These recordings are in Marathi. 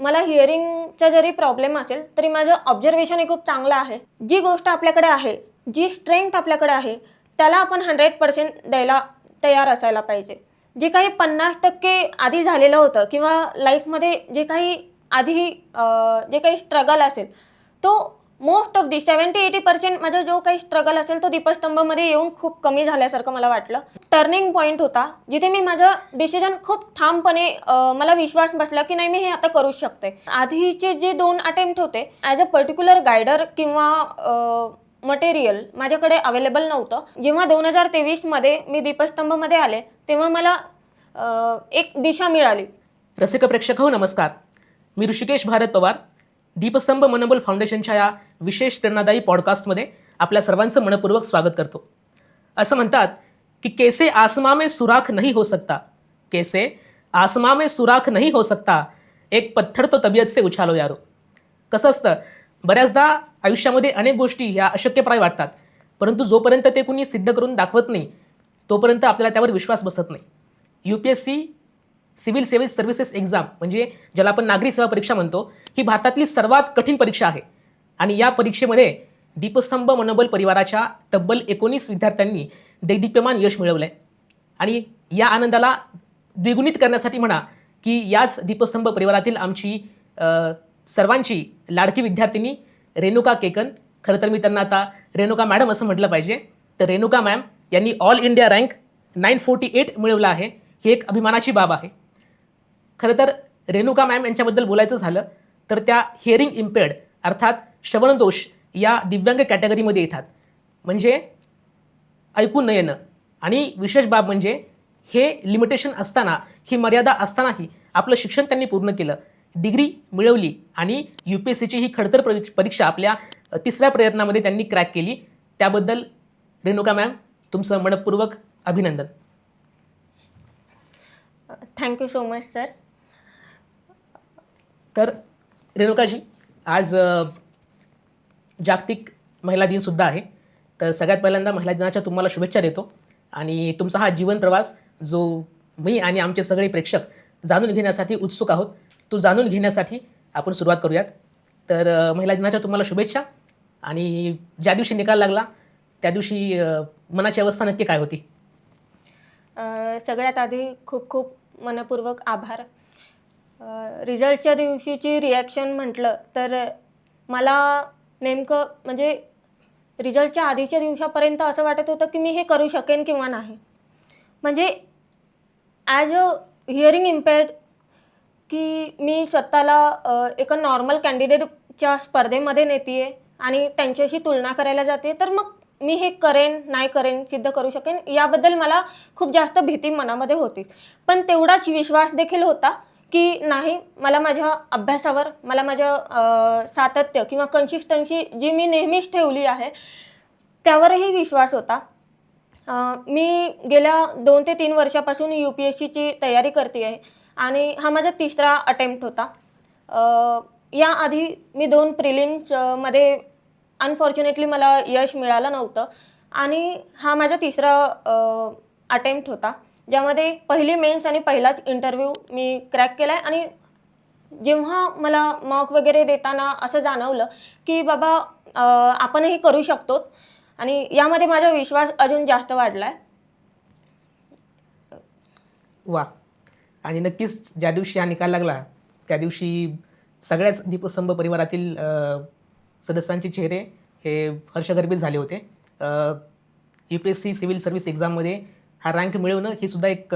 मला हिअरिंगचा जरी प्रॉब्लेम असेल तरी माझं ऑब्झर्वेशन हे खूप चांगलं आहे. जी गोष्ट आपल्याकडे आहे, जी स्ट्रेंथ आपल्याकडे आहे, त्याला आपण 100% द्यायला तयार असायला पाहिजे. जे काही 50% आधी झालेलं होतं किंवा लाईफमध्ये जे काही आधी जे काही स्ट्रगल असेल, तो मोस्ट ऑफ दी 70-80% माझा जो काही स्ट्रगल असेल तो दीपस्तंभमध्ये येऊन खूप कमी झाल्यासारखं मला वाटलं. टर्निंग पॉईंट होता जिथे मी माझं डिसिजन खूप ठामपणे मला विश्वास बसला की नाही मी हे आता करूच शकते. आधीचे जे 2 अटेम्प्ट होते ॲज अ पर्टिक्युलर गायडर किंवा मटेरियल माझ्याकडे अवेलेबल नव्हतं. जेव्हा 2023मध्ये मी दीपस्तंभमध्ये आले तेव्हा मला एक दिशा मिळाली. रसिक प्रेक्षक हो नमस्कार. मी ऋषिकेश भारत पवार दीपस्तंभ मनोबल फाउंडेशनच्या या विशेष प्रेरणादायी पॉडकास्टमध्ये आपल्या सर्वांचं मनपूर्वक स्वागत करतो. असं म्हणतात की कैसे आसमां में सुराख नहीं हो सकता, कैसे आसमां में सुराख नहीं हो सकता, एक पत्थर तो तबियत से उछालो यारो. कसं असतं, बऱ्याचदा आयुष्यामध्ये अनेक गोष्टी ह्या अशक्यप्राय वाटतात, परंतु जोपर्यंत ते कुणी सिद्ध करून दाखवत नाही तोपर्यंत आपल्याला त्यावर विश्वास बसत नाही. UPSC सिव्हिल सर्व्हिसेस एक्झाम म्हणजे ज्याला आपण नागरी सेवा परीक्षा म्हणतो, ही भारतातली सर्वात कठीण परीक्षा आहे. आणि या परीक्षेमध्ये दीपस्तंभ मनोबल परिवाराच्या तब्बल 19 विद्यार्थ्यांनी दैदिप्यमान यश मिळवलं आहे. आणि या आनंदाला द्विगुणित करण्यासाठी म्हणा की याच दीपस्तंभ परिवारातील आमची सर्वांची लाडकी विद्यार्थिनी रेणुका केकन, खरं तर मी त्यांना आता रेणुका मॅडम असं म्हटलं पाहिजे, तर रेणुका मॅम यांनी ऑल इंडिया रँक 948 मिळवला आहे. ही एक अभिमानाची बाब आहे. खरं तर रेणुका मॅम यांच्याबद्दल बोलायचं झालं तर त्या हिअरिंग इम्पेअर्ड अर्थात श्रवणदोष या दिव्यांग कॅटेगरीमध्ये येतात. म्हणजे ऐकून न येणं. आणि विशेष बाब म्हणजे हे लिमिटेशन असताना, ही मर्यादा असतानाही आपलं शिक्षण त्यांनी पूर्ण केलं, डिग्री मिळवली आणि UPSCची ही खडतर परीक्षा आपल्या 3ऱ्या प्रयत्नामध्ये त्यांनी क्रॅक केली. त्याबद्दल रेणुका मॅम तुमचं मनपूर्वक अभिनंदन. Thank you so much sir. तर रेणुकाजी, आज जागतिक महिला दिनसुद्धा आहे. तर सगळ्यात पहिल्यांदा महिला दिनाच्या तुम्हाला शुभेच्छा देतो. आणि तुमचा हा जीवन प्रवास जो मी आणि आमचे सगळे प्रेक्षक जाणून घेण्यासाठी उत्सुक आहोत, तो जाणून घेण्यासाठी आपण सुरुवात करूयात. तर महिला दिनाच्या तुम्हाला शुभेच्छा. आणि ज्या दिवशी निकाल लागला त्या दिवशी मनाची अवस्था नक्की काय होती? सगळ्यात आधी खूप खूप मनपूर्वक आभार. रिझल्टच्या दिवशीची रिॲक्शन म्हटलं तर मला नेमकं म्हणजे रिझल्टच्या आधीच्या दिवसापर्यंत असं वाटत होतं की मी हे करू शकेन किंवा नाही. म्हणजे ॲज अ हिअरिंग इम्पेअर्ड की मी स्वतःला एका नॉर्मल कॅन्डिडेटच्या स्पर्धेमध्ये नेते आहे आणि त्यांच्याशी तुलना करायला जाते, तर मग मी हे करेन नाही करेन, सिद्ध करू शकेन याबद्दल मला खूप जास्त भीती मनामध्ये होती. पण तेवढाच विश्वास देखील होता की नाही, मला माझ्या अभ्यासावर, मला माझ्या सातत्य किंवा कन्सिस्टन्सी जी मी नेहमीच ठेवली आहे त्यावरही विश्वास होता. मी गेल्या 2 ते 3 वर्षापासून UPSCची तयारी करते आहे आणि हा माझा 3रा अटेम्प्ट होता. याआधी मी 2 प्रिलिम्समध्ये अनफॉर्च्युनेटली मला यश मिळालं नव्हतं आणि हा माझा 3रा अटेम्प्ट होता, ज्यामध्ये पहिली मेन्स आणि पहिलाच इंटरव्ह्यू मी क्रॅक केला आहे. आणि जेव्हा मला मॉक वगैरे देताना असं जाणवलं की बाबा आपणही करू शकतो आणि यामध्ये माझा विश्वास अजून जास्त वाढला आहे. वा. आणि नक्कीच ज्या दिवशी हा निकाल लागला त्या दिवशी सगळ्याच दीपस्तंभ परिवारातील सदस्यांचे चेहरे हे हर्षगर्भित झाले होते. UPSC सिव्हिल सर्व्हिस एक्झाममध्ये हा रँक मिळवणं ही सुद्धा एक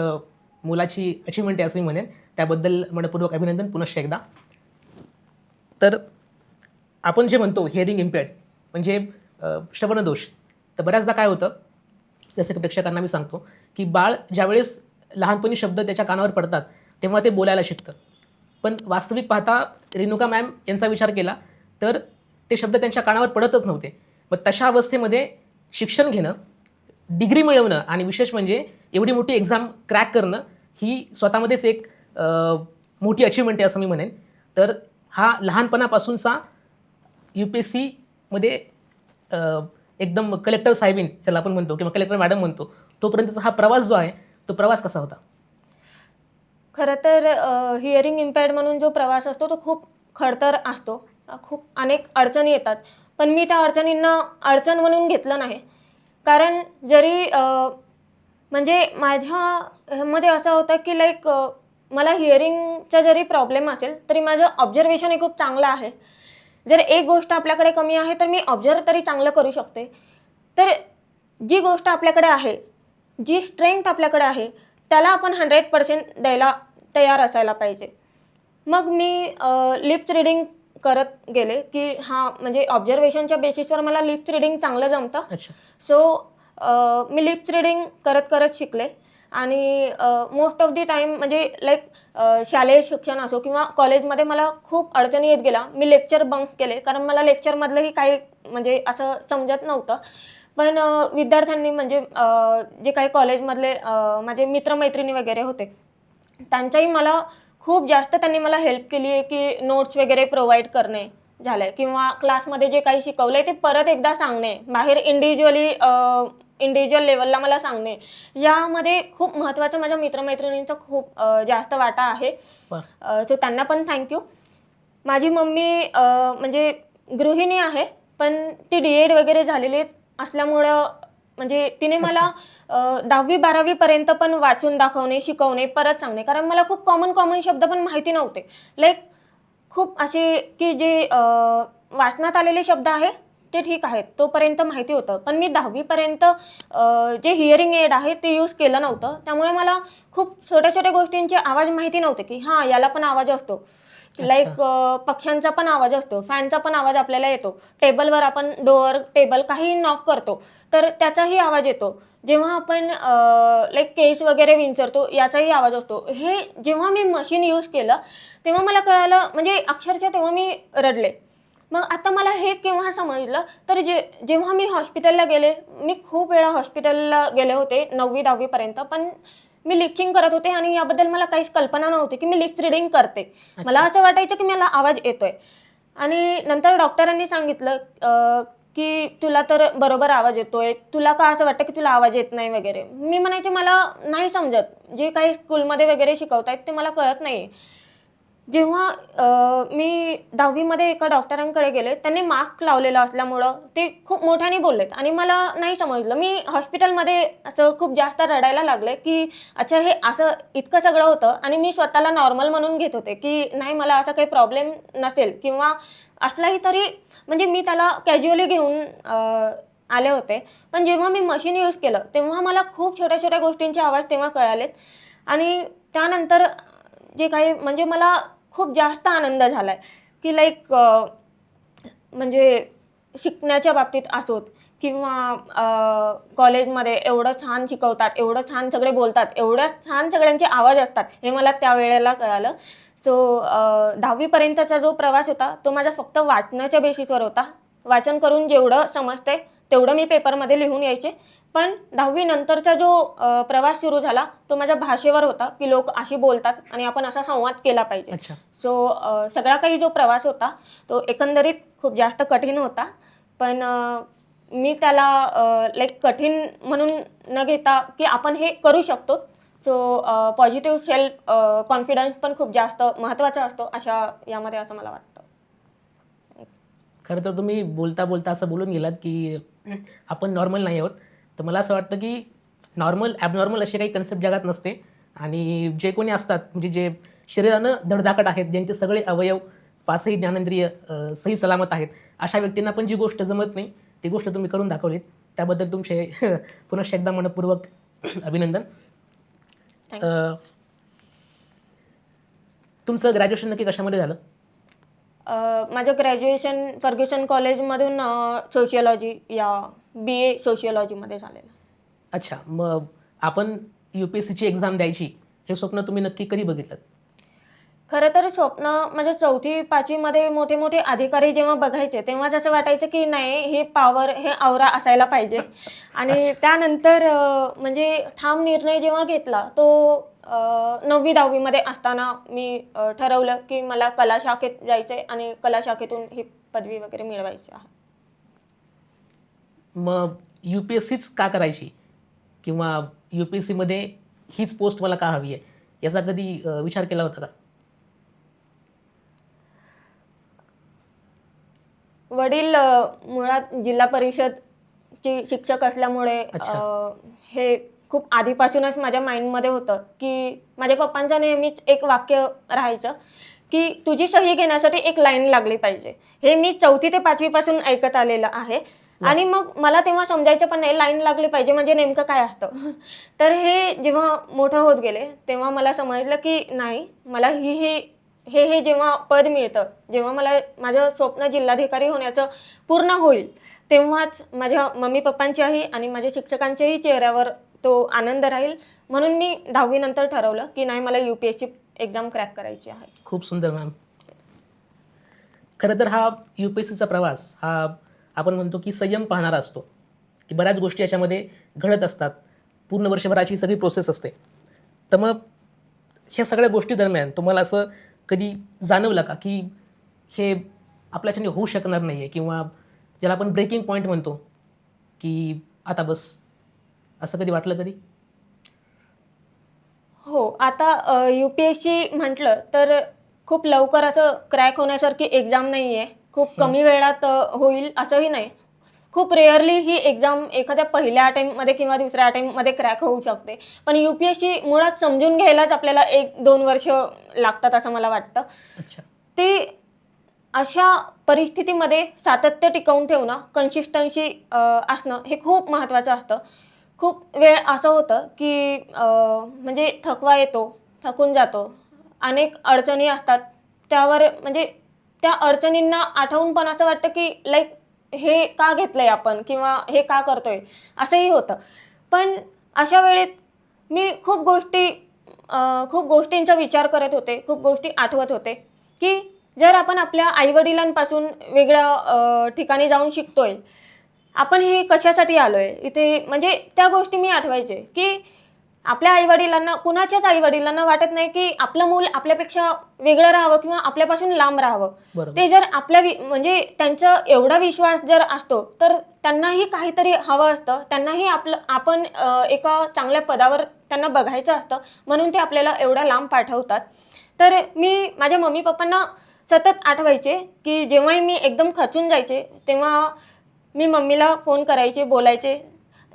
मोलाची अचिव्हमेंट आहे असं मी म्हणेन. त्याबद्दल मनपूर्वक अभिनंदन पुनश्च एकदा. तर आपण जे म्हणतो हिअरिंग इम्पेअर्ड म्हणजे श्रवणदोष, तर बऱ्याचदा काय होतं, जसं की प्रेक्षकांना मी सांगतो की बाळ ज्यावेळेस लहानपणी शब्द त्याच्या कानावर पडतात तेव्हा ते बोलायला शिकतं. पण वास्तविक पाहता रेणुका मॅम यांचा विचार केला तर ते शब्द त्यांच्या कानावर पडतच नव्हते. मग तशा अवस्थेमध्ये शिक्षण घेणं, डिग्री मिळवणं आणि विशेष म्हणजे एवढी मोठी एक्झाम क्रॅक करणं ही स्वतःमध्येच एक मोठी अचिव्हमेंट आहे असं मी म्हणेन. तर हा लहानपणापासूनचा UPSCमध्ये एकदम कलेक्टर साहेबीन ज्याला आपण म्हणतो किंवा कलेक्टर मॅडम म्हणतो तोपर्यंतचा हा प्रवास जो आहे तो प्रवास कसा होता? खरं तर हिअरिंग इम्पेअर्ड म्हणून जो प्रवास असतो तो खूप खडतर असतो. खूप अनेक अडचणी येतात. पण मी त्या अडचणींना अडचण म्हणून घेतलं नाही. कारण जरी म्हणजे माझ्या ह्यामध्ये असं होतं की लाईक मला हिअरिंगचा जरी प्रॉब्लेम असेल तरी माझं ऑब्झर्वेशन हे खूप चांगलं आहे. जर एक गोष्ट आपल्याकडे कमी आहे तर मी ऑब्झर्व तरी चांगलं करू शकते. तर जी गोष्ट आपल्याकडे आहे, जी स्ट्रेंथ आपल्याकडे आहे, त्याला आपण 100% द्यायला तयार असायला पाहिजे. मग मी लिप्स रीडिंग करत गेले, की हां, म्हणजे ऑब्झर्वेशनच्या बेसिसवर मला लिप्स रीडिंग चांगलं जमतं. अच्छा. सो मी लिप्स रीडिंग करत करत शिकले आणि मोस्ट ऑफ दी टाईम म्हणजे लाईक शालेय शिक्षण असो किंवा कॉलेजमध्ये मला खूप अडचणी येत गेल्या. मी लेक्चर बंक केले कारण मला लेक्चरमधलंही काही म्हणजे असं समजत नव्हतं. पण विद्यार्थ्यांनी म्हणजे जे काही कॉलेजमधले माझे मित्रमैत्रिणी वगैरे होते, त्यांच्याही मला खूप जास्त त्यांनी मला हेल्प केली आहे, की नोट्स वगैरे प्रोव्हाईड करणे झालंय किंवा क्लासमध्ये जे काही शिकवलंय ते परत एकदा सांगणे, बाहेर इंडिव्हिज्युअल लेवलला मला सांगणे. यामध्ये खूप महत्त्वाचं माझ्या मित्रमैत्रिणींचा खूप जास्त वाटा आहे. वा. सो त्यांना पण थँक्यू. माझी मम्मी म्हणजे गृहिणी आहे, पण ती डी-एड वगैरे झालेली असल्यामुळं म्हणजे तिने मला 10वी-12वी पर्यंत पण वाचून दाखवणे, शिकवणे, परत सांगणे. कारण मला खूप कॉमन शब्द पण माहिती नव्हते. लाईक खूप असे की जे वाचनात आलेले शब्द आहे ते ठीक आहेत, तोपर्यंत माहिती होतं. पण मी 10वी पर्यंत जे हिअरिंग एड आहे ते यूज केलं नव्हतं. त्यामुळे मला खूप छोट्या-छोट्या गोष्टींचे आवाज माहिती नव्हते, की हां, याला पण आवाज असतो. लाईक पक्ष्यांचा पण आवाज असतो, फॅनचा पण आवाज आपल्याला येतो. टेबलवर आपण डोअर, टेबल काहीही नॉक करतो, तर त्याचाही आवाज येतो. जेव्हा आपण लाईक केस वगैरे विंचरतो, याचाही आवाज असतो. हे जेव्हा मी मशीन यूज केलं, तेव्हा मला कळालं म्हणजे अक्षरशः तेव्हा मी रडले. मग आता मला हे केव्हा समजलं, तर जेव्हा मी हॉस्पिटलला गेले, मी खूप वेळा हॉस्पिटलला गेले होते 9वी-10वी पर्यंत. पण मी लिप्सिंग करत होते आणि याबद्दल मला काहीच कल्पना नव्हती, की मी लिप्स रीडिंग करते. मला असं वाटायचं, की मला आवाज येतोय आणि नंतर डॉक्टरांनी सांगितलं की तुला तर बरोबर आवाज येतोय. तुला का असं वाटतं, की तुला आवाज येत नाही वगैरे. मी म्हणायचे मला नाही समजत. जे काही स्कूलमध्ये वगैरे शिकवतायत ते मला कळत नाहीये. जेव्हा मी 10वीमध्ये एका डॉक्टरांकडे गेले, त्यांनी मास्क लावलेला असल्यामुळं ते खूप मोठ्याने बोललेत आणि मला नाही समजलं. मी हॉस्पिटलमध्ये असं खूप जास्त रडायला लागले, की अच्छा हे असं इतकं सगळं होतं आणि मी स्वतःला नॉर्मल म्हणून घेत होते, की नाही मला असा काही प्रॉब्लेम नसेल किंवा असलाही तरी म्हणजे मी त्याला कॅज्युअली घेऊन आले होते. पण जेव्हा मी मशीन यूज केलं, तेव्हा मला खूप छोट्या-छोट्या गोष्टींचे आवाज तेव्हा कळालेत आणि त्यानंतर जे काही म्हणजे मला खूप जास्त आनंद झालाय, की लाईक म्हणजे शिकण्याच्या बाबतीत असोत किंवा कॉलेजमध्ये एवढं छान शिकवतात, एवढं छान सगळे बोलतात, एवढ्या छान सगळ्यांचे आवाज असतात, हे मला त्यावेळेला कळालं. सो 10वी पर्यंतचा जो प्रवास होता, तो माझा फक्त वाचनाच्या बेसिसवर होता. वाचन करून जेवढं समजतंय, तेवढं मी पेपरमध्ये लिहून यायचे. पण 10वी नंतरचा जो प्रवास सुरू झाला, तो माझ्या भाषेवर होता, की लोक अशी बोलतात आणि आपण असा संवाद केला पाहिजे. अच्छा. सो सगळा काही जो प्रवास होता, तो एकंदरीत खूप जास्त कठीण होता. पण मी त्याला लाईक कठीण म्हणून न घेता, की आपण हे करू शकतो. सो पॉझिटिव्ह सेल्फ कॉन्फिडन्स पण खूप जास्त महत्त्वाचा असतो अशा यामध्ये असं मला वाटतं. खरं तर तुम्ही बोलता बोलता असं बोलून गेलात की आपण नॉर्मल नाही आहोत. तर मला असं वाटतं की नॉर्मल ॲबनॉर्मल अशी काही कन्सेप्ट जगात नसते आणि जे कोणी असतात म्हणजे जे शरीरानं धडधाकट आहेत, ज्यांचे सगळे अवयव, पाचही ज्ञानेंद्रिय सही सलामत आहेत, अशा व्यक्तींना पण जी गोष्ट जमत नाही ती गोष्ट तुम्ही करून दाखवलीत. त्याबद्दल तुमचे पुनश्च एकदा मनपूर्वक अभिनंदन. अ, तुमचं ग्रॅज्युएशन नक्की कशामध्ये झालं? माझं ग्रॅज्युएशन फर्ग्युसन कॉलेजमधून सोशिओलॉजी या BA सोशिओलॉजीमध्ये झालेलं. अच्छा. मग आपण UPSCची एक्झाम द्यायची हे स्वप्न तुम्ही नक्की कधी बघितलं? खरं तर स्वप्न म्हणजे 4थी-5वीमध्ये मोठे-मोठे अधिकारी जेव्हा बघायचे, तेव्हाच असं वाटायचं की नाही हे पॉवर, हे औरा असायला पाहिजे. आणि त्यानंतर म्हणजे ठाम निर्णय जेव्हा घेतला तो 9वी-10वीमध्ये असताना मी ठरवलं की मला कला शाखेत जायचंय आणि कला शाखेतून ही पदवी वगैरे मिळवायची आहे. मग UPSCच का करायची? किंवा UPSCमध्ये हीच पोस्ट मला का हवी आहे? याचा कधी विचार केला होता का? वडील मुळात जिल्हा परिषदची शिक्षक असल्यामुळे अच्छा. हे खूप आधीपासूनच माझ्या माइंडमध्ये होतं, की माझ्या पप्पांचं नेहमीच एक वाक्य राहायचं, की तुझी सही घेण्यासाठी एक लाईन लागली पाहिजे. हे मी 4थी ते 5वी पासून ऐकत आलेलं आहे. वा. आणि मग मला तेव्हा समजायचं पण नाही लाईन लागली पाहिजे म्हणजे नेमकं काय असतं. तर हे जेव्हा मोठं होत गेले, तेव्हा मला समजलं, की नाही मला हे जेव्हा पद मिळतं, जेव्हा मला माझं स्वप्न जिल्हाधिकारी होण्याचं पूर्ण होईल, तेव्हाच माझ्या मम्मी-पप्पांच्याही आणि माझ्या शिक्षकांच्याही चेहऱ्यावर तो आनंद राहील. म्हणून मी 10वी नंतर ठरवलं, की नाही मला UPSC एक्झाम क्रॅक करायची आहे. खूप सुंदर मॅम. खरं तर हा UPSCचा प्रवास हा आपण म्हणतो की संयम पाहणारा असतो, की बऱ्याच गोष्टी याच्यामध्ये घडत असतात. पूर्ण वर्षभराची सगळी प्रोसेस असते. तर मग ह्या सगळ्या गोष्टी दरम्यान तुम्हाला असं कधी जाणवलं का, की हे आपल्याच्याने होऊ शकणार नाही आहे किंवा ज्याला आपण ब्रेकिंग पॉईंट म्हणतो, की आता बस, असं कधी वाटलं कधी? हो, आता UPSC म्हटलं तर खूप लवकर असं क्रॅक होण्यासारखी एक्झाम नाही आहे. खूप कमी वेळात होईल असंही नाही. खूप रेअरली ही एक्झाम एखाद्या पहिल्या अटेम्प्टमध्ये किंवा दुसऱ्या अटेम्प्टमध्ये क्रॅक होऊ शकते. पण UPSC मुळात समजून घ्यायलाच आपल्याला 1-2 वर्ष लागतात असं मला वाटतं. अच्छा. ते अशा परिस्थितीमध्ये सातत्य टिकवून ठेवणं, कन्सिस्टन्सी असणं हे खूप महत्त्वाचं असतं. खूप वेळ असं होतं, की म्हणजे थकवा येतो, थकून जातो. अनेक अडचणी असतात. त्यावर म्हणजे त्या अडचणींना आठवून पण असं वाटतं, की लाईक हे का घेतलंय आपण किंवा हे का करतोय? असंही होतं. पण अशा वेळेत मी खूप गोष्टींचा विचार करत होते, खूप गोष्टी आठवत होते, की जर आपण आपल्या आई-वडिलांपासून वेगळ्या ठिकाणी जाऊन शिकतोय, आपण हे कशासाठी आलोय? इथे म्हणजे त्या गोष्टी मी आठवायचे, की आपल्या आई-वडिलांना कुणाच्याच आई-वडिलांना वाटत नाही, की आपलं मूल आपल्यापेक्षा वेगळं राहावं किंवा आपल्यापासून लांब राहावं. बरोबर. ते जर आपल्या म्हणजे त्यांचा एवढा विश्वास जर असतो, तर त्यांनाही काहीतरी हवं असतं. त्यांनाही आपण एका चांगल्या पदावर त्यांना बघायचं असतं. म्हणून ते आपल्याला एवढ्या लांब पाठवतात. तर मी माझ्या मम्मी-पप्पांना सतत आठवायचे, की जेव्हाही मी एकदम खचून जायचे, तेव्हा मी मम्मीला फोन करायचे, बोलायचे.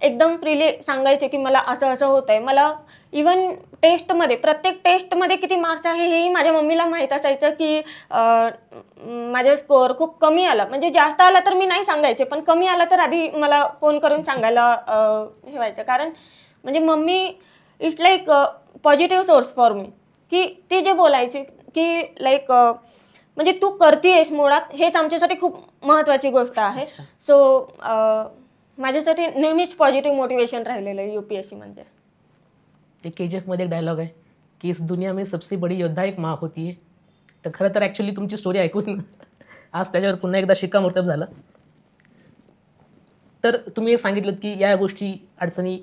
एकदम फ्रीली सांगायचे, की मला असं-असं होतंय. मला इव्हन प्रत्येक टेस्टमध्ये किती मार्क्स आहे हेही माझ्या मम्मीला माहीत असायचं, की माझा स्कोअर खूप कमी आला. म्हणजे जास्त आला तर मी नाही सांगायचे, पण कमी आला तर आधी मला फोन करून सांगायला हे व्हायचं. कारण म्हणजे mummy it's like positive source for me, की ती जे बोलायची, की लाईक म्हणजे तू करतीयेस मुळात हेच आमच्यासाठी खूप महत्त्वाची गोष्ट आहे. अच्छा. सो माझ्यासाठी नेहमीच पॉझिटिव्ह मोटिवेशन राहिलेलं आहे UPSC म्हणजे. ते KGFमध्ये एक डायलॉग आहे, की इस दुनिया में सबसे बड़ी योद्धा एक माँ होती है. तर खरं तर ॲक्च्युली तुमची स्टोरी ऐकून आज त्याच्यावर पुन्हा एकदा शिक्कामोर्तब झालं. तर तुम्ही हे सांगितलंत, की या गोष्टी अडचणी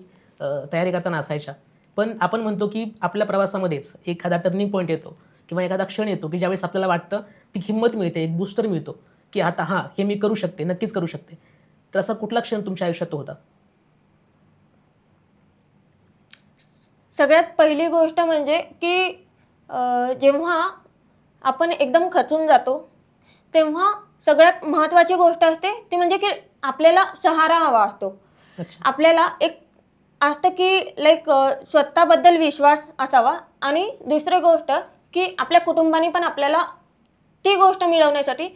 तयारी करताना असायच्या. पण आपण म्हणतो, की आपल्या प्रवासामध्येच एखादा टर्निंग पॉईंट येतो किंवा एखादा क्षण येतो, की ज्यावेळेस आपल्याला वाटतं, ती हिंमत मिळते, एक बूस्टर मिळतो, की आता हां, हे मी करू शकते, नक्कीच करू शकते. तर असा कुठला क्षण तुमच्या आयुष्यात तो होता? सगळ्यात पहिली गोष्ट म्हणजे, की जेव्हा आपण एकदम खचून जातो, तेव्हा सगळ्यात महत्त्वाची गोष्ट असते ती म्हणजे, की आपल्याला सहारा हवा असतो. अच्छा. आपल्याला एक असतं, की लाईक स्वतःबद्दल विश्वास असावा आणि दुसरी गोष्ट, की आपल्या कुटुंबाने पण आपल्याला ती गोष्ट मिळवण्यासाठी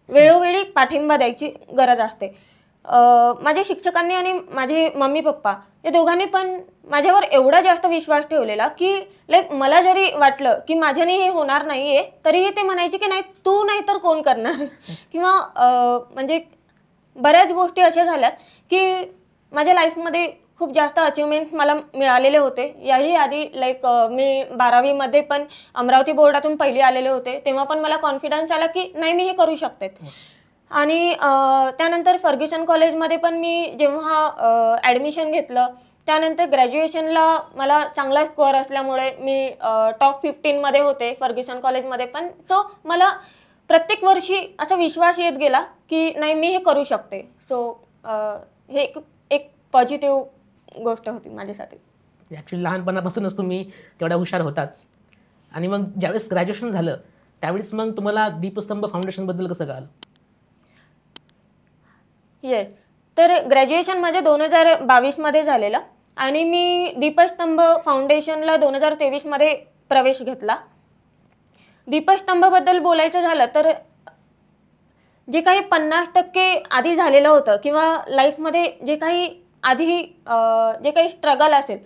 वेळोवेळी पाठिंबा द्यायची गरज असते. माझ्या शिक्षकांनी आणि माझे मम्मी-पप्पा या दोघांनी पण माझ्यावर एवढा जास्त विश्वास ठेवलेला, की लाईक मला जरी वाटलं, की माझ्याने हे होणार नाहीये, तरीही ते म्हणायचे, की "नाही, तू नाही तर कोण करणार?" किंवा म्हणजे बऱ्याच गोष्टी अशा झाल्यात, की माझ्या लाईफमध्ये खूप जास्त अचीव्हमेंट मला मिळालेले होते. याही आधी लाईक मी 12वी पण अमरावती बोर्डातून पहिली आलेले होते. तेव्हा पण मला कॉन्फिडन्स आला, की नाही मी हे करू शकते. आणि त्यानंतर फर्ग्युसन कॉलेजमध्ये पण मी जेव्हा ॲडमिशन घेतलं, त्यानंतर ग्रॅज्युएशनला मला चांगला स्कोअर असल्यामुळे मी टॉप 15मध्ये होते फर्ग्युसन कॉलेजमध्ये पण. सो मला प्रत्येक वर्षी असा विश्वास येत गेला, की नाही मी हे करू शकते. सो हे एक एक पॉझिटिव्ह गोष्ट होती माझ्यासाठी. ॲक्च्युली लहानपणापासूनच तुम्ही तेवढ्या हुशार होतात आणि मग ज्यावेळेस ग्रॅज्युएशन झालं त्यावेळेस मग तुम्हाला दीपस्तंभ फाउंडेशनबद्दल कसं कळालं? येस. तर ग्रॅज्युएशन माझं 2022मध्ये झालेलं आणि मी दीपस्तंभ फाउंडेशनला 2023मध्ये प्रवेश घेतला. दीपस्तंभबद्दल बोलायचं झालं तर जे काही 50% आधी झालेलं होतं किंवा लाईफमध्ये जे काही आधी जे काही स्ट्रगल असेल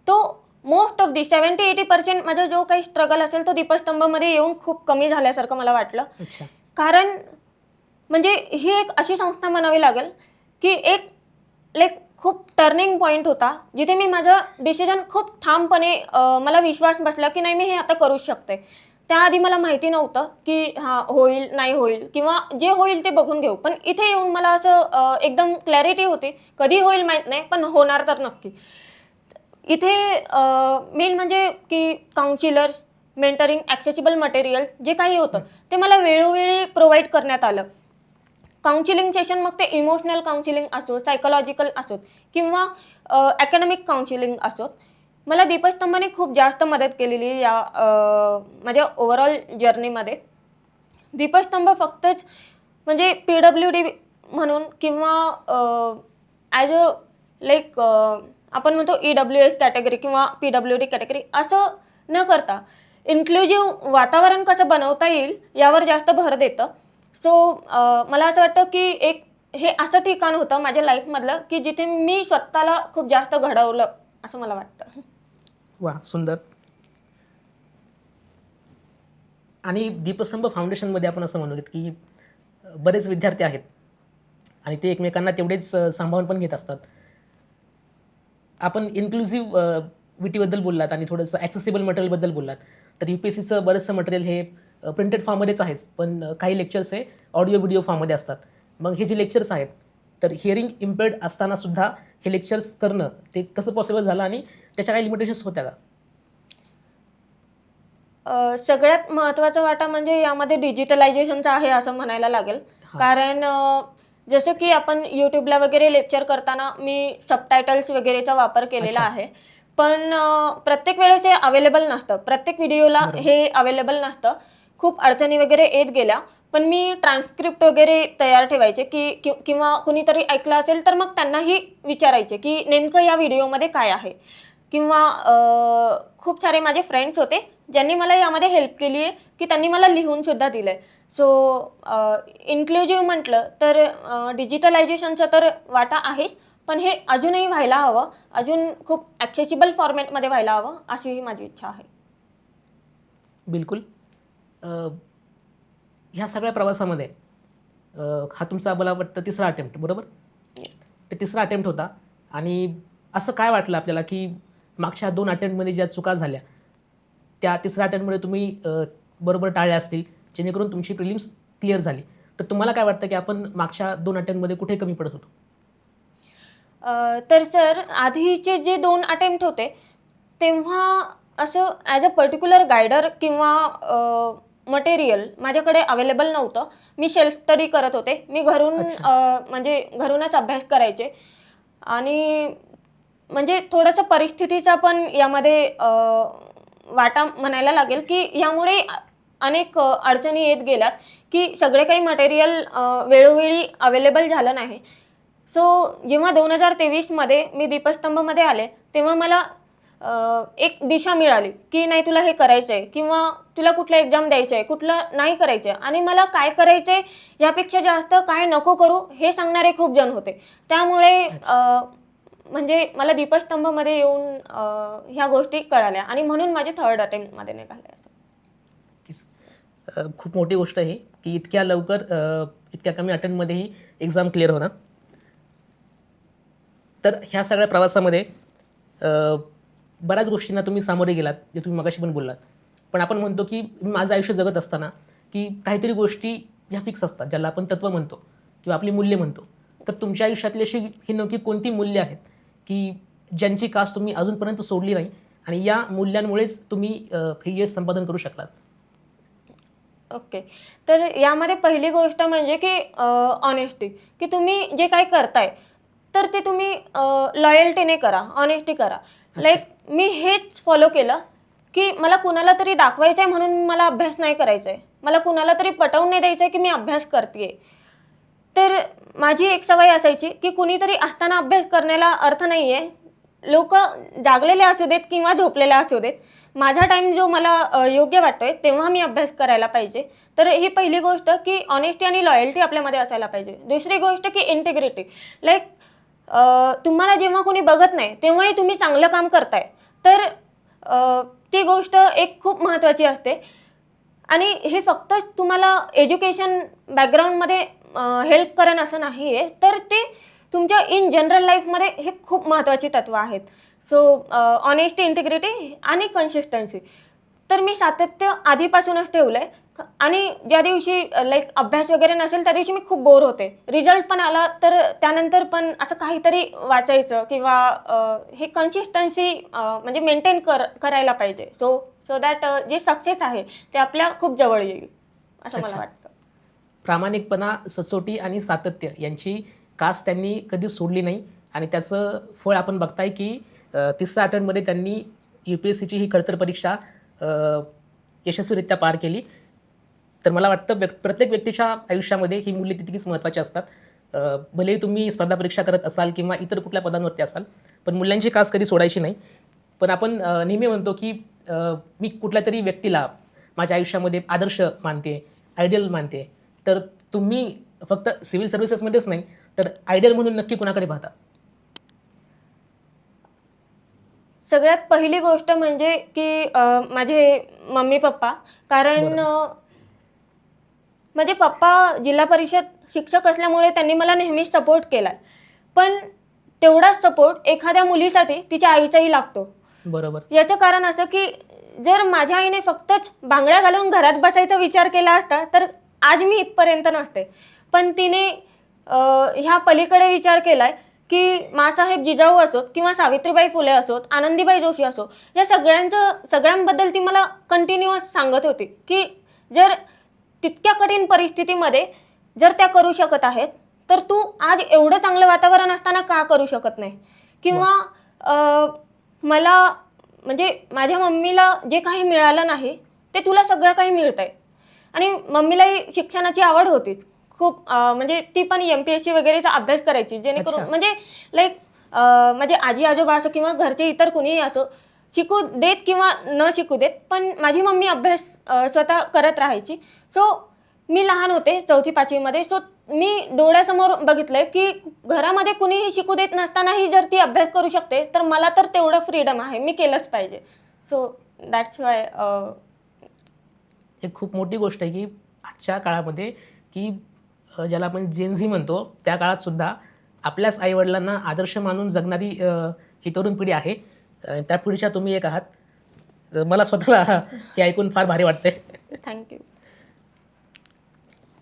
तो मोस्ट ऑफ दी 70-80% माझा जो काही स्ट्रगल असेल तो दीपस्तंभमध्ये येऊन खूप कमी झाल्यासारखं मला वाटलं. अच्छा. कारण म्हणजे ही एक अशी संस्था म्हणावी लागेल की एक लाईक खूप टर्निंग पॉईंट होता जिथे मी माझं डिसिजन खूप ठामपणे मला विश्वास बसला की नाही मी हे आता करूच शकते. त्याआधी मला माहिती नव्हतं की हां होईल नाही होईल किंवा जे होईल ते बघून घेऊ, पण इथे येऊन मला असं एकदम क्लॅरिटी होती कधी होईल माहीत नाही पण होणार तर नक्की. इथे मेन म्हणजे की काउन्सिलर्स, मेंटरिंग, ॲक्सेसिबल मटेरियल जे काही होतं ते मला वेळोवेळी प्रोव्हाइड करण्यात आलं. काउन्सिलिंग सेशन मग ते इमोशनल काउन्सिलिंग असो, सायकोलॉजिकल असोत किंवा ॲकॅडमिक काउन्सिलिंग असोत, मला दीपस्तंभाने खूप जास्त मदत केलेली या माझ्या ओव्हरऑल जर्नीमध्ये. दीपस्तंभ फक्तच म्हणजे PWD म्हणून किंवा ॲज अ लाईक आपण म्हणतो EWS कॅटेगरी किंवा PWD कॅटेगरी असं न करता इन्क्लुझिव्ह वातावरण कसं बनवता येईल यावर जास्त भर देतं. सो मला असं वाटतं की एक हे असं ठिकाण होतं माझ्या लाईफमधलं की जिथे मी स्वतःला खूप जास्त घडवलं असं मला वाटतं. वा, सुंदर. आणि दीपस्तंभ फाउंडेशनमध्ये आपण असं म्हणू की बरेच विद्यार्थी आहेत आणि ते एकमेकांना तेवढेच सांभाळून पण घेत असतात. आपण इन्क्लुझिव्हिटीबद्दल बोललात आणि थोडंसं ॲक्सेसिबल मटेरियलबद्दल बोललात. तर UPSCचं बरंचसं मटेरियल हे प्रिंटेड फॉर्ममध्येच आहेच, पण काही लेक्चर्स हे ऑडिओ व्हिडिओ फॉर्ममध्ये असतात. मग हे जे लेक्चर्स आहेत तर हिअरिंग इम्पेअर्ड असतानासुद्धा हे लेक्चर्स करणं ते कसं पॉसिबल झालं आणि त्याच्या काही लिमिटेशन्स होत्या का? सगळ्यात महत्त्वाचा वाटा म्हणजे यामध्ये डिजिटलायझेशनचा आहे असं म्हणायला लागेल. कारण जसं की आपण यूट्यूबला वगैरे लेक्चर करताना मी सबटायटल्स वगैरेचा वापर केलेला आहे, पण प्रत्येक वेळेस हे अवेलेबल नसतं, प्रत्येक व्हिडिओला हे अवेलेबल नसतं. खूप अडचणी वगैरे येत गेल्या, पण मी ट्रान्स्क्रिप्ट वगैरे तयार ठेवायचे की किंवा कुणीतरी ऐकलं असेल तर मग त्यांनाही विचारायचे की नेमकं या व्हिडिओमध्ये काय आहे. किंवा खूप सारे माझे फ्रेंड्स होते ज्यांनी मला यामध्ये हेल्प केली आहे की त्यांनी मला लिहूनसुद्धा दिलं आहे. सो इन्क्लुझिव्ह म्हटलं तर डिजिटलायझेशनचा तर वाटा आहेच, पण हे अजूनही व्हायला हवं, अजून खूप ॲक्सेसिबल फॉर्मॅटमध्ये व्हायला हवं अशीही माझी इच्छा आहे. बिलकुल. ह्या सगळ्या प्रवासामध्ये हा तुमचा मला वाटतं तिसरा अटेम्प्ट, बरोबर? ते तिसरा अटेम्प्ट होता आणि असं काय वाटलं आपल्याला की मागच्या 2 अटेम्प्टमध्ये ज्या चुका झाल्या त्या तिसऱ्या अटेम्प्टमध्ये तुम्ही बरोबर टाळल्या असतील जेणेकरून तुमची प्रिलिम्स क्लिअर झाली. तर तुम्हाला काय वाटतं की आपण मागच्या 2 अटेम्प्टमध्ये कुठे कमी पडत होतो? तर सर आधीचे जे 2 अटेम्प्ट होते तेव्हा असं ॲज अ पर्टिक्युलर गायडर किंवा मटेरियल माझ्याकडे अवेलेबल नव्हतं. मी सेल्फ स्टडी करत होते. मी घरून म्हणजे घरूनच अभ्यास करायचे आणि म्हणजे थोडंसं परिस्थितीचा पण यामध्ये वाटा म्हणायला लागेल की यामुळे अनेक अडचणी येत गेल्यात की सगळे काही मटेरियल वेळोवेळी अवेलेबल झालं नाही. सो जेव्हा 2023मध्ये मी दीपस्तंभमध्ये आले तेव्हा मला एक दिशा मिळाली की नाही तुला हे करायचं आहे किंवा तुला कुठलं एक्झाम द्यायचं आहे, कुठलं नाही करायचं आहे आणि मला काय करायचं आहे यापेक्षा जास्त काय नको करू हे सांगणारे खूप जण होते. त्यामुळे म्हणजे मला दीपस्तंभमध्ये येऊन ह्या गोष्टी कळाल्या आणि म्हणून माझे 3rd अटेम्प्टमध्ये निघाले. खूप मोठी गोष्ट आहे की इतक्या लवकर इतक्या कमी अटेम्प्टमध्येही एक्झाम क्लिअर होणं. तर ह्या सगळ्या प्रवासामध्ये बऱ्याच गोष्टींना तुम्ही सामोरे गेलात जे तुम्ही मगाशी पण बोललात. पण आपण म्हणतो की माझं आयुष्य जगत असताना की काहीतरी गोष्टी ह्या फिक्स असतात ज्याला आपण तत्त्व म्हणतो किंवा आपली मूल्य म्हणतो. तर तुमच्या आयुष्यातली अशी ही नक्की कोणती मूल्य आहेत की ज्यांची कास तुम्ही अजूनपर्यंत सोडली नाही आणि या मूल्यांमुळेच तुम्ही हे यश संपादन करू शकलात? ओके. तर यामध्ये पहिली गोष्ट म्हणजे की ऑनेस्टी, की तुम्ही जे काही करताय तर ते तुम्ही लॉयल्टीने करा, ऑनेस्टी करा. लाईक मी हेच फॉलो केलं की मला कुणाला तरी दाखवायचं आहे म्हणून मला अभ्यास नाही करायचा आहे, मला कुणाला तरी पटवून नाही द्यायचं आहे की मी अभ्यास करते. तर माझी एक सवय असायची की कुणीतरी असताना अभ्यास करण्याला अर्थ नाही आहे. लोक जागलेले असू देत किंवा झोपलेले असू देत, माझा टाईम जो मला योग्य वाटतोय तेव्हा मी अभ्यास करायला पाहिजे. तर ही पहिली गोष्ट की ऑनेस्टी आणि लॉयल्टी आपल्यामध्ये असायला पाहिजे. दुसरी गोष्ट की इंटिग्रिटी. लाईक तुम्हाला जेव्हा कोणी बघत नाही तेव्हाही तुम्ही चांगलं काम करताय, तर ती गोष्ट एक खूप महत्त्वाची असते. आणि हे फक्त तुम्हाला एज्युकेशन बॅकग्राऊंडमध्ये हेल्प करेन असं नाही आहे, तर ते तुमच्या इन जनरल लाईफमध्ये हे खूप महत्त्वाची तत्त्व आहेत. सो ऑनेस्टी, इंटिग्रिटी आणि कन्सिस्टन्सी. तर मी सातत्य आधीपासूनच ठेवलं आहे. आणि ज्या दिवशी लाईक अभ्यास वगैरे नसेल त्या दिवशी मी खूप बोर होते. रिझल्ट पण आला तर त्यानंतर पण असं काहीतरी वाचायचं किंवा हे कन्सिस्टन्सी म्हणजे मेंटेन करायला पाहिजे. सो सो दॅट जे सक्सेस आहे ते आपल्या खूप जवळ येईल असं मला अच्छा. वाटतं. प्रामाणिकपणा, सचोटी आणि सातत्य यांची कास त्यांनी कधी सोडली नाही आणि त्याचं फळ आपण बघताय की तिसऱ्या अटेम्प्टमध्ये त्यांनी UPSCची ही खडतर परीक्षा यशस्वीरित्या पार केली. तर मला वाटतं प्रत्येक व्यक्तीच्या आयुष्यामध्ये ही मूल्ये तितकीच महत्त्वाची असतात. भलेही तुम्ही स्पर्धा परीक्षा करत असाल किंवा इतर कुठल्या पदांवरती असाल, पण मूल्यांची कास कधी सोडायची नाही. पण आपण नेहमी म्हणतो की मी कुठल्या तरी व्यक्तीला माझ्या आयुष्यामध्ये आदर्श मानते, आयडियल मानते. तर तुम्ही फक्त सिव्हिल सर्व्हिसेसमध्येच नाही, तर आयडियल म्हणून नक्की कुणाकडे पाहता? सगळ्यात पहिली गोष्ट म्हणजे की माझे मम्मी पप्पा. कारण बरोबर. माझे पप्पा जिल्हा परिषद शिक्षक असल्यामुळे त्यांनी मला नेहमीच सपोर्ट केला आहे. पण तेवढाच सपोर्ट एखाद्या मुलीसाठी तिच्या आईचाही लागतो. बरोबर. याचं कारण असं की जर माझ्या आईने फक्तच बांगड्या घालून घरात बसायचा विचार केला असता तर आज मी इथपर्यंत नसते. पण तिने ह्या पलीकडे विचार केला आहे की माँसाहेब जिजाऊ असोत किंवा सावित्रीबाई फुले असोत, आनंदीबाई जोशी असो, या सगळ्यांबद्दल ती मला कंटिन्युअस सांगत होती की जर तितक्या कठीण परिस्थितीमध्ये जर त्या करू शकत आहेत, तर तू आज एवढं चांगलं वातावरण असताना का करू शकत नाही? किंवा मला म्हणजे माझ्या मम्मीला जे काही मिळालं नाही ते तुला सगळं काही मिळतंय. आणि मम्मीलाही शिक्षणाची आवड होतीच खूप. म्हणजे ती पण MPSC वगैरेचा अभ्यास करायची, जेणेकरून अच्छा. म्हणजे लाईक म्हणजे आजी आजोबा असो किंवा घरचे इतर कुणीही असो, शिकू देत किंवा न शिकू देत, पण माझी मम्मी अभ्यास स्वतः करत राहायची. सो मी लहान होते 4थी-5वी मध्ये. सो मी डोळ्यासमोर बघितलंय की घरामध्ये कुणीही शिकू देत नसतानाही जर ती अभ्यास करू शकते, तर मला तर तेवढं फ्रीडम आहे, मी केलंच पाहिजे. So that's why. एक खूप मोठी गोष्ट आहे की आजच्या काळामध्ये की ज्याला आपण जेन झी म्हणतो, त्या काळात सुद्धा आपल्याच आईवडिलांना आदर्श मानून जगणारी ही तरुण पिढी आहे. त्या पिढीच्या तुम्ही एक आहात. मला स्वतःला हे ऐकून फार भारी वाटते. थँक्यू.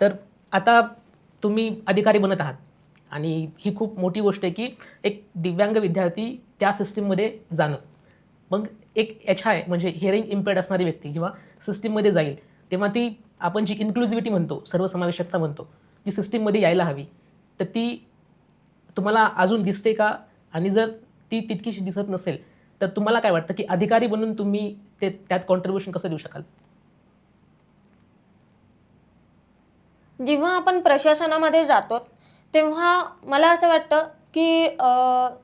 तर आता तुम्ही अधिकारी बनत आहात आणि ही खूप मोठी गोष्ट आहे की एक दिव्यांग विद्यार्थी त्या सिस्टीममध्ये जाणं. मग एक HI म्हणजे हिअरिंग इम्पेअर्ड असणारी व्यक्ती जेव्हा सिस्टीममध्ये जाईल, तेव्हा ती आपण जी इन्क्लुझिव्हिटी म्हणतो, सर्वसमावेशकता म्हणतो, जी सिस्टीममध्ये यायला हवी, तर ती तुम्हाला अजून दिसते का? आणि जर ती तितकीशी दिसत नसेल, तर तुम्हाला काय वाटतं की अधिकारी बनून तुम्ही त्यात कॉन्ट्रिब्युशन कसं देऊ शकाल? जेव्हा आपण प्रशासनामध्ये जातो तेव्हा मला असं वाटतं की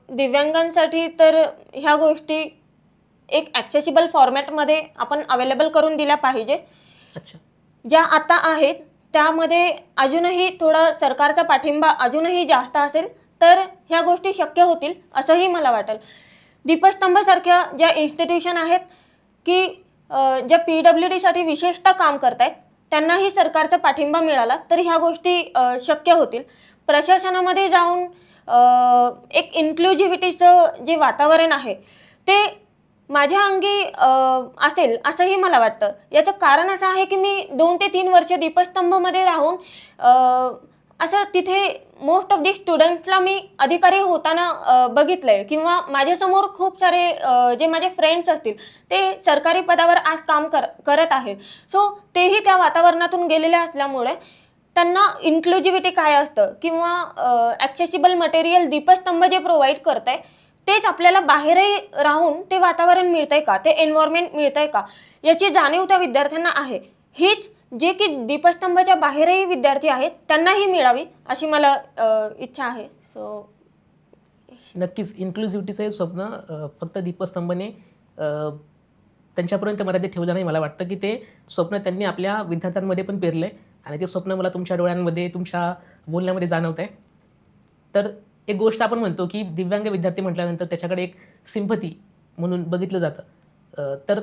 दिव्यांगांसाठी तर ह्या गोष्टी एक ॲक्सेसिबल फॉर्मॅटमध्ये आपण अवेलेबल करून दिल्या पाहिजे. अच्छा. ज्या आता आहेत त्यामध्ये अजूनही थोडा सरकारचा पाठिंबा अजूनही जास्त असेल तर ह्या गोष्टी शक्य होतील असंही मला वाटेल. दीपस्तंभसारख्या ज्या इन्स्टिट्यूशन आहेत की ज्या PWDसाठी विशेषतः काम करत आहेत, त्यांनाही सरकारचा पाठिंबा मिळाला तर ह्या गोष्टी शक्य होतील. प्रशासनामध्ये जाऊन एक इन्क्लुझिव्हिटीचं जे वातावरण आहे ते माझ्या अंगी असेल असंही मला वाटतं. याचं कारण असं आहे की मी 2 ते 3 वर्ष दीपस्तंभमध्ये राहून असं तिथे मोस्ट ऑफ दी स्टुडंट्सला मी अधिकारी होताना बघितलंय किंवा माझ्यासमोर खूप सारे जे माझे फ्रेंड्स असतील ते सरकारी पदावर आज काम करत आहेत. सो तेही त्या वातावरणातून गेलेले असल्यामुळे त्यांना इन्क्लुझिव्हिटी काय असतं किंवा ॲक्सेसिबल मटेरियल दीपस्तंभ जे प्रोव्हाइड करत आहे तेच आपल्याला बाहेरही राहून ते वातावरण मिळतंय का, ते एन्व्हायरमेंट मिळतंय का, याची जाणीव त्या विद्यार्थ्यांना आहे. हीच जे की दीपस्तंभाच्या बाहेरही विद्यार्थी आहेत त्यांनाही मिळावी अशी मला इच्छा आहे. सो नक्कीच इन्क्लुझिव्हिटीचं हे स्वप्न फक्त दीपस्तंभने त्यांच्यापर्यंत मर्यादित ठेवलं नाही. मला वाटतं की ते स्वप्न त्यांनी आपल्या विद्यार्थ्यांमध्ये पण पेरलं आहे आणि ते स्वप्न मला तुमच्या डोळ्यांमध्ये, तुमच्या बोलण्यामध्ये जाणवत आहे. तर एक गोष्ट आपण म्हणतो की दिव्यांग विद्यार्थी म्हटल्यानंतर त्याच्याकडे एक सिंपथी म्हणून बघितलं जातं. तर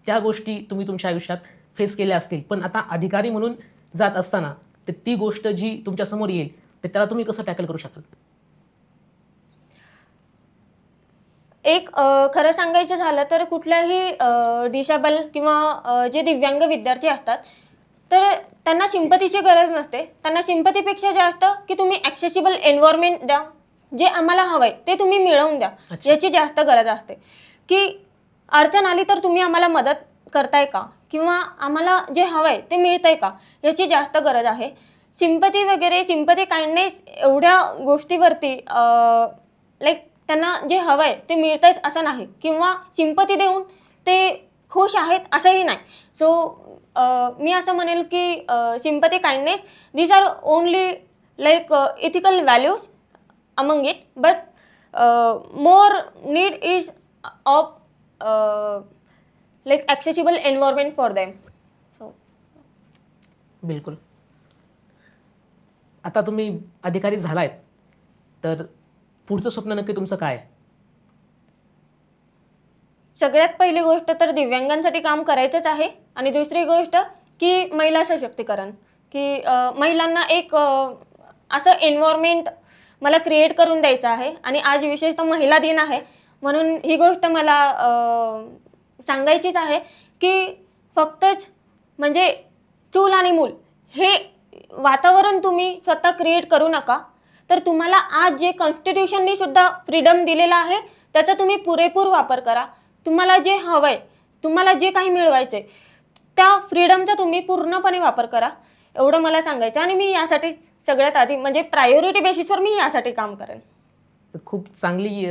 त्या गोष्टी तुम्ही तुमच्या आयुष्यात फेस केल्या असतील. पण आता अधिकारी म्हणून जात असताना तर ती गोष्ट जी तुमच्यासमोर येईल तर त्याला तुम्ही कसं टॅकल करू शकाल? एक खरं सांगायचं झालं तर कुठल्याही डिसेबल किंवा जे दिव्यांग विद्यार्थी असतात, तर त्यांना सिंपथीची गरज नसते. त्यांना सिंपथीपेक्षा जास्त की तुम्ही ॲक्सेसिबल एन्व्हायरमेंट द्या. जे आम्हाला हवं आहे ते तुम्ही मिळवून द्या, अच्छा. याची जास्त गरज असते. की अडचण आली तर तुम्ही आम्हाला मदत करताय का, किंवा आम्हाला जे हवं आहे ते मिळतंय का, याची जास्त गरज आहे. सिंपथी वगैरे, सिंपथी काइंडनेस एवढ्या गोष्टीवरती लाईक त्यांना जे हवं आहे ते मिळतंयच असं नाही, किंवा सिंपथी देऊन ते खुश आहेत असंही नाही. सो मी असं म्हणेल की sympathy, kindness these are only like ethical values among it, but more need is of like accessible environment for them. So बिलकुल. आता तुम्ही अधिकारी झालायत तर पुढचं स्वप्न नक्की तुमचं काय आहे? सगळ्यात पहिली गोष्ट तर दिव्यांगांसाठी काम करायचंच आहे, आणि दुसरी गोष्ट की महिला सशक्तीकरण, की महिलांना एक असं एन्व्हायरमेंट मला क्रिएट करून द्यायचं आहे. आणि आज विशेषतः महिला दिन आहे म्हणून ही गोष्ट मला सांगायचीच आहे की फक्तच म्हणजे चूल आणि मूल हे वातावरण तुम्ही स्वतः क्रिएट करू नका. तर तुम्हाला आज जे कॉन्स्टिट्यूशननी सुद्धा फ्रीडम दिलेला आहे त्याचा तुम्ही पुरेपूर वापर करा. तुम्हाला जे हवं आहे, तुम्हाला जे काही मिळवायचं आहे, त्या फ्रीडमचा तुम्ही पूर्णपणे वापर करा, एवढं मला सांगायचं. आणि मी यासाठी सगळ्यात आधी म्हणजे प्रायोरिटी बेसिसवर मी यासाठी काम करेन. तर खूप चांगली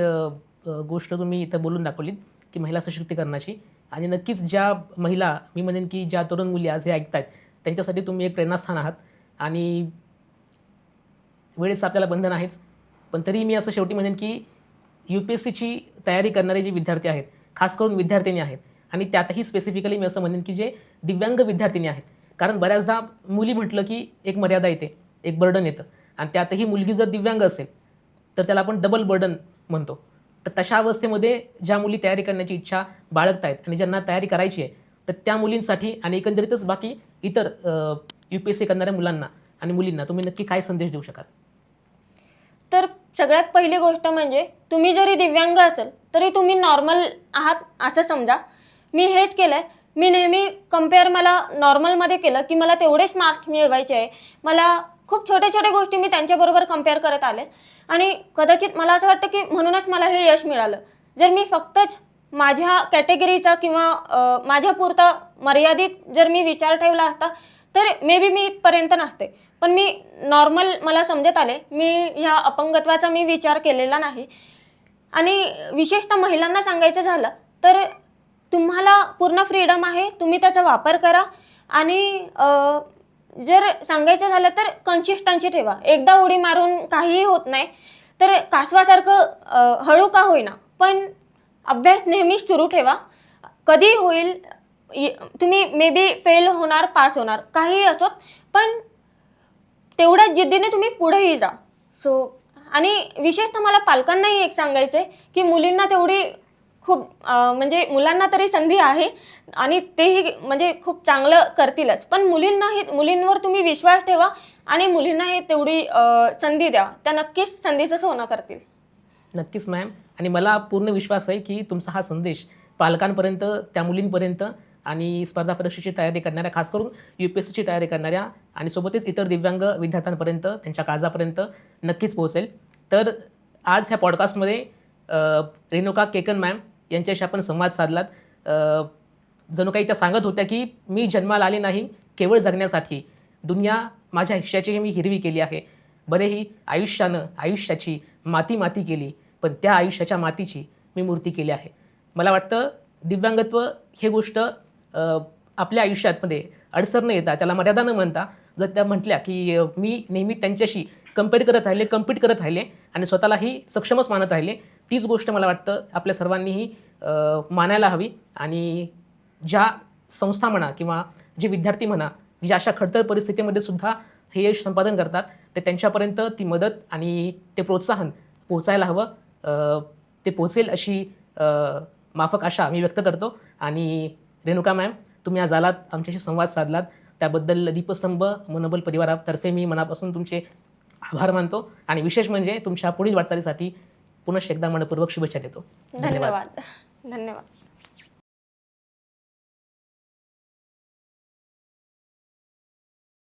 गोष्ट तुम्ही इथं बोलून दाखवलीत की महिला सशक्तीकरणाची. आणि नक्कीच ज्या महिला, मी म्हणेन की ज्या तरुण मुली आज हे ऐकतायत त्यांच्यासाठी तुम्ही एक प्रेरणास्थान आहात. आणि वेळेचं आपल्याला बंधन आहेच, पण तरी मी असं शेवटी म्हणेन की UPSCची तयारी करणारे जे विद्यार्थी आहेत, खास करून विद्यार्थिनी आहेत, आणि त्यातही स्पेसिफिकली मी असं म्हणेन की जे दिव्यांग विद्यार्थिनी आहेत. कारण बऱ्याचदा मुली म्हटलं की एक मर्यादा येते, एक बर्डन येतं, आणि त्यातही मुलगी जर दिव्यांग असेल तर त्याला आपण डबल बर्डन म्हणतो. तर तशा अवस्थेमध्ये ज्या मुली तयारी करण्याची इच्छा बाळगत आहेत आणि ज्यांना तयारी करायची आहे, तर त्या मुलींसाठी आणि एकंदरीतच बाकी इतर UPSC करणाऱ्या मुलांना आणि मुलींना तुम्ही नक्की काय संदेश देऊ शकाल? तर सगळ्यात पहिली गोष्ट म्हणजे तुम्ही जरी दिव्यांग असेल तरी तुम्ही नॉर्मल आहात असं समजा. मी हेच केलं आहे. मी नेहमी कंपेअर मला नॉर्मलमध्ये केलं की मला तेवढेच मार्क्स मिळवायचे आहे. मला खूप छोट्या छोट्या गोष्टी मी त्यांच्याबरोबर कंपेअर करत आले, आणि कदाचित मला असं वाटतं की म्हणूनच मला हे यश मिळालं. जर मी फक्तच माझ्या कॅटेगरीचा किंवा माझ्यापुरता मर्यादित जर मी विचार ठेवला असता तर मे बी मी इथपर्यंत नसते. पण मी नॉर्मल मला समजत आले, मी ह्या अपंगत्वाचा मी विचार केलेला नाही. आणि विशेषतः महिलांना सांगायचं झालं तर तुम्हाला पूर्ण फ्रीडम आहे, तुम्ही त्याचा वापर करा. आणि जर सांगायचं झालं तर कन्सिस्टन्सी ठेवा. एकदा उडी मारून काहीही होत नाही, तर कासवासारखं हळू का होईना पण अभ्यास नेहमीच सुरू ठेवा. कधी होईल, तुम्ही मे बी फेल होणार, पास होणार, काहीही असोत, पण तेवढ्याच जिद्दीने तुम्ही पुढेही जा. सो आणि विशेषतः मला पालकांनाही एक सांगायचं आहे की मुलींना तेवढी खूप म्हणजे मुलांना तरी संधी आहे आणि तेही म्हणजे खूप चांगलं करतीलच, पण मुलींवर तुम्ही विश्वास ठेवा आणि मुलींना हे तेवढी संधी द्या. त्या नक्कीच संधीचं सोनं करतील. नक्कीच मॅम. आणि मला पूर्ण विश्वास आहे की तुमचा हा संदेश पालकांपर्यंत, त्या मुलींपर्यंत आणि स्पर्धा परीक्षेची तयारी करणाऱ्या, खास करून UPSCची तयारी करणाऱ्या आणि सोबतच इतर दिव्यांग विद्यार्थ्यांपर्यंत, त्यांच्या काळजापर्यंत नक्कीच पोहोचेल. तर आज ह्या पॉडकास्टमध्ये रेणुका केकन मॅम यांच्याशी आपण संवाद साधलात. जणू काही त्या सांगत होत्या की मी जन्माला आले नाही केवळ जगण्यासाठी, दुनिया माझ्या आयुष्याची मी हिरवी केली आहे. बरेही आयुष्यानं आयुष्याची माती माती केली, पण पण त्या आयुष्याच्या मातीची मी मूर्ती केली आहे. मला वाटतं दिव्यांगत्व हे गोष्ट आपल्या आयुष्यामध्ये अडसर न येता, त्याला मर्यादा न म्हणता, जर त्या म्हटल्या की मी नेहमी त्यांच्याशी कम्पेअर करत राहिले, कम्पीट करत राहिले आणि स्वतःलाही सक्षमच मानत राहिले, तीच गोष्ट मला वाटतं आपल्या सर्वांनीही मानायला हवी. आणि ज्या संस्था म्हणा किंवा जे विद्यार्थी म्हणा, जे अशा खडतर परिस्थितीमध्ये सुद्धा हे यश संपादन करतात, ते त्यांच्यापर्यंत ती मदत आणि ते प्रोत्साहन पोहोचायला हवं. ते पोहोचेल अशी माफक आशा मी व्यक्त करतो. आणि रेणुका मॅम, तुम्ही आज आलात, आमच्याशी संवाद साधलात, त्याबद्दल दीपस्तंभ मनोबल परिवारातर्फे मी मनापासून तुमचे आभार मानतो. आणि विशेष म्हणजे तुमच्या पुढील वाटचालीसाठी पुनश्च एकदा मनपूर्वक शुभेच्छा देतो. धन्यवाद. धन्यवाद.